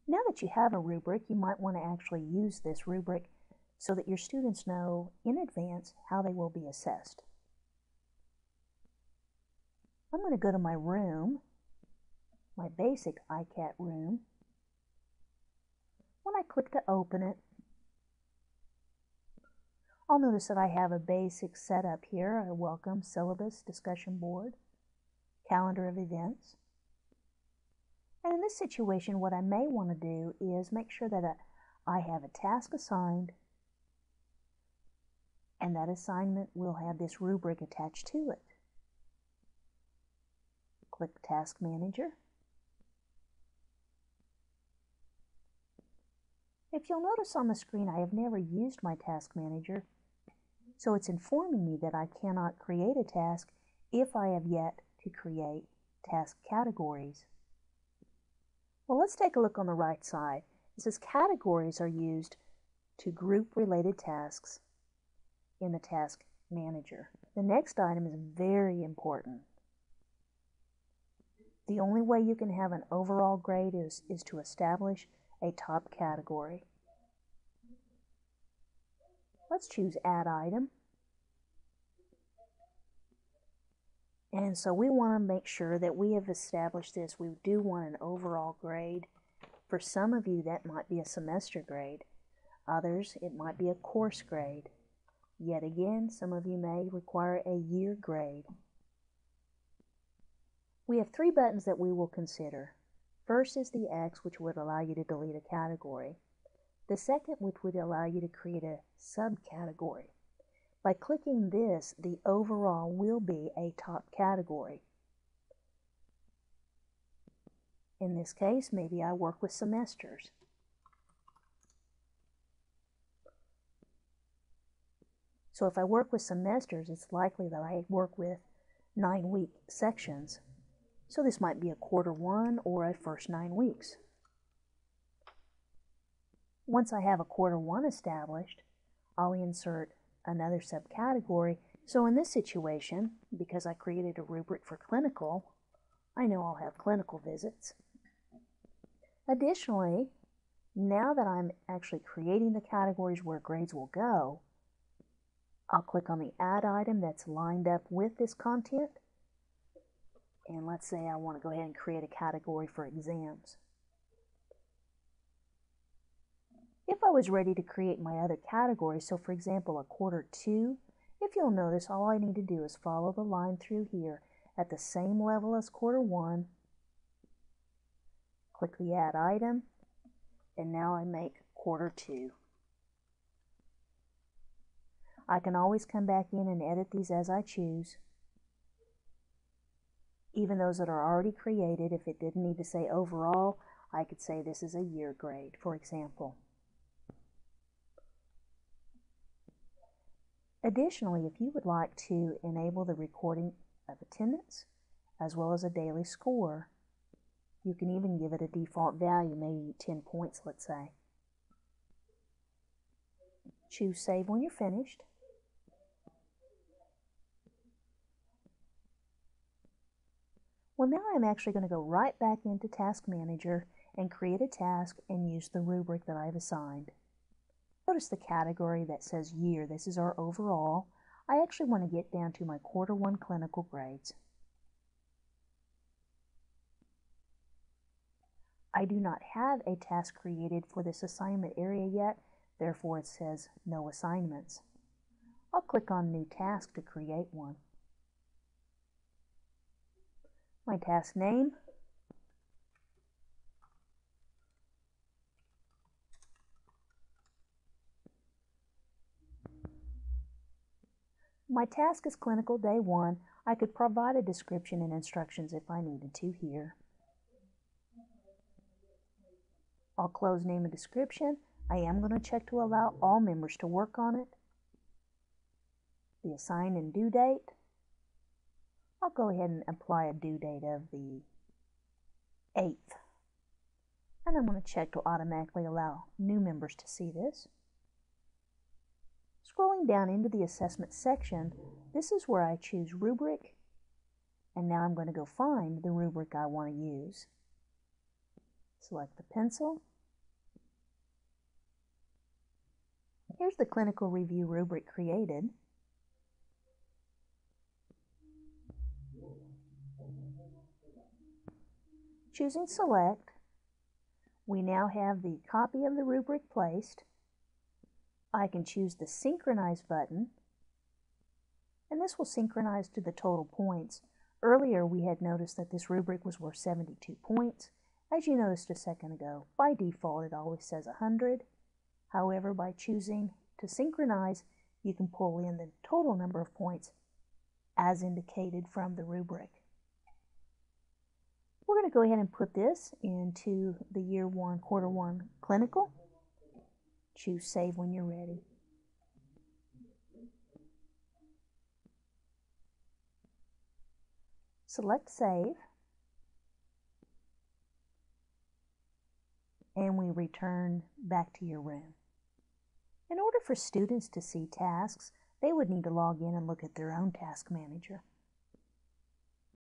Now that you have a rubric, you might want to actually use this rubric so that your students know in advance how they will be assessed. I'm going to go to my room, my basic ICAT room. When I click to open it, I'll notice that I have a basic setup here, a welcome, syllabus, discussion board, calendar of events. And in this situation, what I may want to do is make sure that I have a task assigned, and that assignment will have this rubric attached to it. Click Task Manager. If you'll notice on the screen, I have never used my Task Manager, so it's informing me that I cannot create a task if I have yet to create task categories. Well, let's take a look on the right side. It says categories are used to group related tasks in the Task Manager. The next item is very important. The only way you can have an overall grade is to establish a top category. Let's choose Add Item. And so we want to make sure that we have established this. We do want an overall grade. For some of you, that might be a semester grade. Others, it might be a course grade. Yet again, some of you may require a year grade. We have three buttons that we will consider. First is the X, which would allow you to delete a category. The second, which would allow you to create a subcategory. By clicking this, the overall will be a top category. In this case, maybe I work with semesters. So if I work with semesters, it's likely that I work with 9-week sections. So this might be a quarter 1 or a first 9 weeks. Once I have a quarter 1 established, I'll insert another subcategory. So in this situation, because I created a rubric for clinical, I know I'll have clinical visits. Additionally, now that I'm actually creating the categories where grades will go, I'll click on the Add item that's lined up with this content. And let's say I want to go ahead and create a category for exams. If I was ready to create my other category, so for example a quarter 2, if you'll notice, all I need to do is follow the line through here at the same level as quarter 1, click the Add item, and now I make quarter 2. I can always come back in and edit these as I choose. Even those that are already created, if it didn't need to say overall, I could say this is a year grade, for example. Additionally, if you would like to enable the recording of attendance as well as a daily score, you can even give it a default value, maybe 10 points, let's say. Choose Save when you're finished. Well, now I'm actually going to go right back into Task Manager and create a task and use the rubric that I've assigned. Notice the category that says year. This is our overall. I actually want to get down to my quarter 1 clinical grades. I do not have a task created for this assignment area yet, therefore it says no assignments. I'll click on New Task to create one. My task name, my task is Clinical Day 1. I could provide a description and instructions if I needed to here. I'll close name and description. I am going to check to allow all members to work on it. The assign and due date. I'll go ahead and apply a due date of the 8th. And I'm going to check to automatically allow new members to see this. Scrolling down into the assessment section, this is where I choose Rubric. And now I'm going to go find the rubric I want to use. Select the pencil, Here's the clinical review rubric created. Choosing Select, we now have the copy of the rubric placed. I can choose the Synchronize button, and this will synchronize to the total points. Earlier we had noticed that this rubric was worth 72 points. As you noticed a second ago, by default it always says 100. However, by choosing to synchronize, you can pull in the total number of points as indicated from the rubric. We're going to go ahead and put this into the Year 1, Quarter 1 Clinical. Choose Save when you're ready. Select Save, and we return back to your room. In order for students to see tasks, they would need to log in and look at their own task manager.